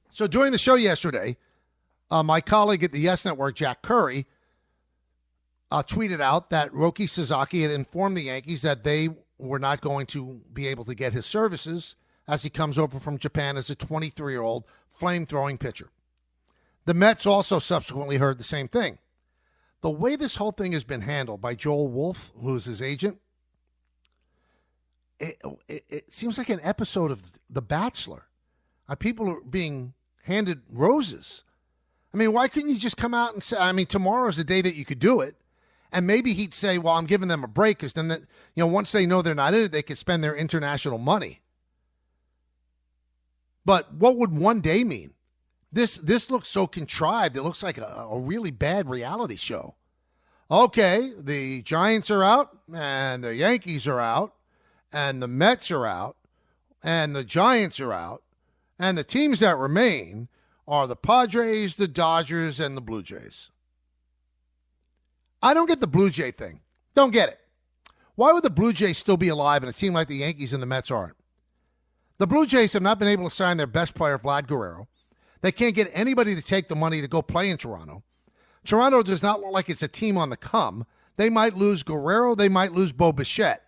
So during the show yesterday, my colleague at the Yes Network, Jack Curry, tweeted out that Roki Sasaki had informed the Yankees that they were not going to be able to get his services as he comes over from Japan as a 23-year-old flame-throwing pitcher. The Mets also subsequently heard the same thing. The way this whole thing has been handled by Joel Wolfe, who's his agent, it seems like an episode of The Bachelor. People are being handed roses. I mean, why couldn't you just come out and say, tomorrow's the day that you could do it. And maybe he'd say, well, I'm giving them a break because then, once they know they're not in it, they could spend their international money. But what would one day mean? This looks so contrived. It looks like a really bad reality show. Okay, the Giants are out, and the Yankees are out, and the Mets are out, and the Giants are out, and the teams that remain are the Padres, the Dodgers, and the Blue Jays. I don't get the Blue Jay thing. Don't get it. Why would the Blue Jays still be alive in a team like the Yankees and the Mets aren't? The Blue Jays have not been able to sign their best player, Vlad Guerrero. They can't get anybody to take the money to go play in Toronto. Toronto does not look like it's a team on the come. They might lose Guerrero. They might lose Bo Bichette.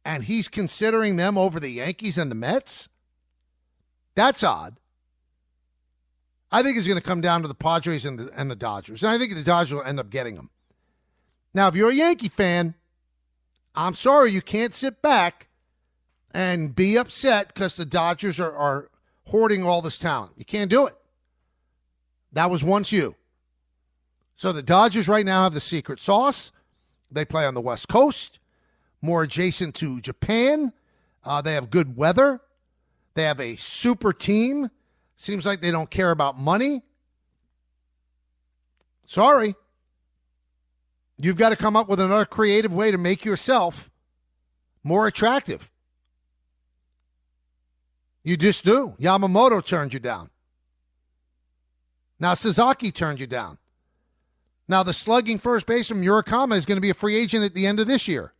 And he's considering them over the Yankees and the Mets? That's odd. I think it's going to come down to the Padres and the Dodgers. And I think the Dodgers will end up getting them. Now, if you're a Yankee fan, I'm sorry you can't sit back and be upset because the Dodgers are hoarding all this talent. You can't do it. That was once you. So the Dodgers right now have the secret sauce. They play on the West Coast, more adjacent to Japan. They have good weather. They have a super team. Seems like they don't care about money. Sorry. You've got to come up with another creative way to make yourself more attractive. You just do. Yamamoto turned you down. Now Sasaki turned you down. Now the slugging first baseman Murakami is going to be a free agent at the end of this year.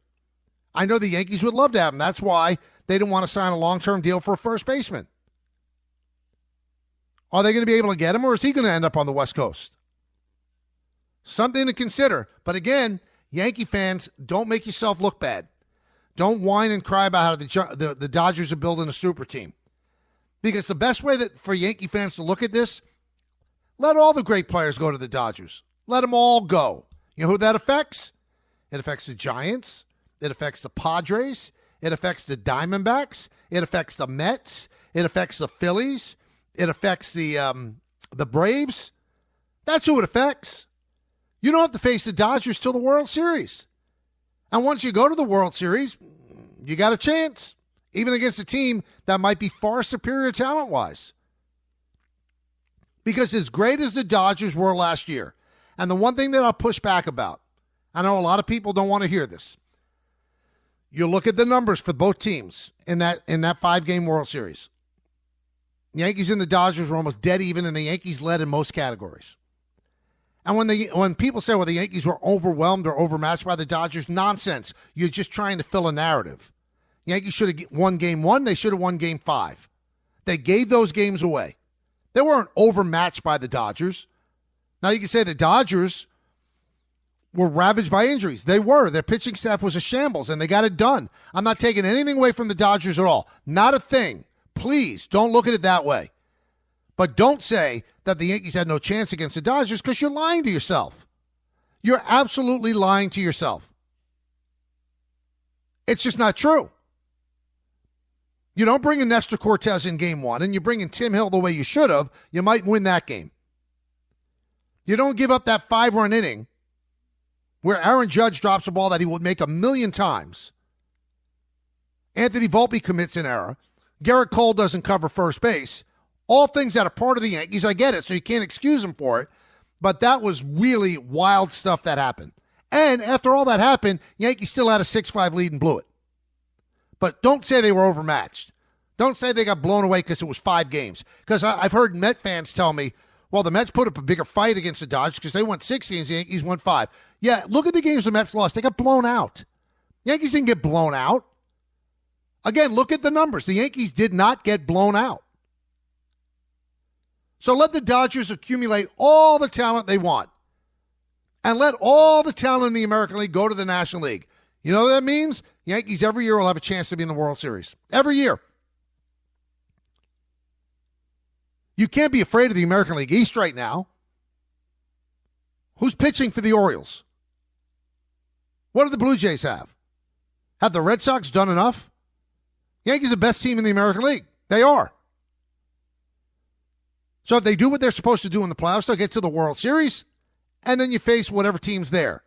I know the Yankees would love to have him. That's why they didn't want to sign a long-term deal for a first baseman. Are they going to be able to get him, or is he going to end up on the West Coast? Something to consider. But again, Yankee fans, don't make yourself look bad. Don't whine and cry about how the Dodgers are building a super team. Because the best way for Yankee fans to look at this, let all the great players go to the Dodgers. Let them all go. You know who that affects? It affects the Giants. It affects the Padres. It affects the Diamondbacks. It affects the Mets. It affects the Phillies. It affects the Braves. That's who it affects. You don't have to face the Dodgers till the World Series. And once you go to the World Series, you got a chance, even against a team that might be far superior talent-wise. Because as great as the Dodgers were last year, and the one thing that I'll push back about, I know a lot of people don't want to hear this. You look at the numbers for both teams in that 5-game World Series. The Yankees and the Dodgers were almost dead even, and the Yankees led in most categories. And when people say, well, the Yankees were overwhelmed or overmatched by the Dodgers, nonsense. You're just trying to fill a narrative. Yankees should have won game 1. They should have won game 5. They gave those games away. They weren't overmatched by the Dodgers. Now, you can say the Dodgers were ravaged by injuries. They were. Their pitching staff was a shambles, and they got it done. I'm not taking anything away from the Dodgers at all. Not a thing. Please, don't look at it that way. But don't say that the Yankees had no chance against the Dodgers because you're lying to yourself. You're absolutely lying to yourself. It's just not true. You don't bring in Nestor Cortez in game 1 and you bring in Tim Hill the way you should have, you might win that game. You don't give up that 5-run inning where Aaron Judge drops a ball that he would make 1,000,000 times. Anthony Volpe commits an error. Garrett Cole doesn't cover first base. All things that are part of the Yankees, I get it, so you can't excuse them for it. But that was really wild stuff that happened. And after all that happened, Yankees still had a 6-5 lead and blew it. But don't say they were overmatched. Don't say they got blown away because it was 5 games. Because I've heard Met fans tell me, well, the Mets put up a bigger fight against the Dodgers because they won 6 games, the Yankees won 5. Yeah, look at the games the Mets lost. They got blown out. The Yankees didn't get blown out. Again, look at the numbers. The Yankees did not get blown out. So let the Dodgers accumulate all the talent they want. And let all the talent in the American League go to the National League. You know what that means? Yankees every year will have a chance to be in the World Series. Every year. You can't be afraid of the American League East right now. Who's pitching for the Orioles? What do the Blue Jays have? Have the Red Sox done enough? Yankees are the best team in the American League. They are. So if they do what they're supposed to do in the playoffs, they'll get to the World Series, and then you face whatever team's there.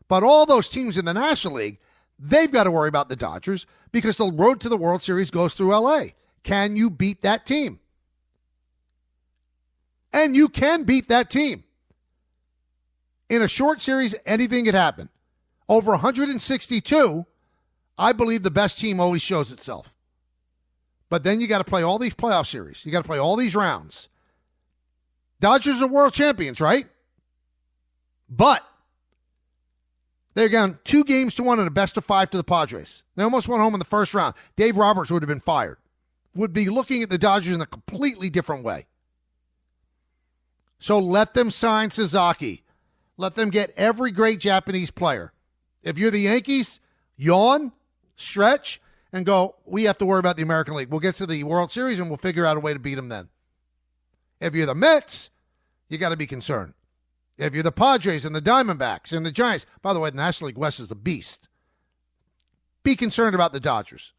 But all those teams in the National League, they've got to worry about the Dodgers because the road to the World Series goes through L.A. Can you beat that team? And you can beat that team. In a short series, anything could happen. Over 162, I believe the best team always shows itself. But then you got to play all these playoff series. You got to play all these rounds. Dodgers are world champions, right? But they're down 2-1 in a best-of-5 to the Padres. They almost went home in the first round. Dave Roberts would have been fired. Would be looking at the Dodgers in a completely different way. So let them sign Sasaki. Let them get every great Japanese player. If you're the Yankees, yawn, stretch, and go, we have to worry about the American League. We'll get to the World Series, and we'll figure out a way to beat them then. If you're the Mets, you got to be concerned. If you're the Padres and the Diamondbacks and the Giants, by the way, the National League West is a beast. Be concerned about the Dodgers.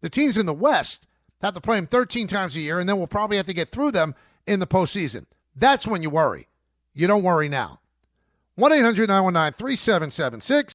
The teams in the West have to play them 13 times a year, and then we'll probably have to get through them in the postseason. That's when you worry. You don't worry now. 1-800-919-3776.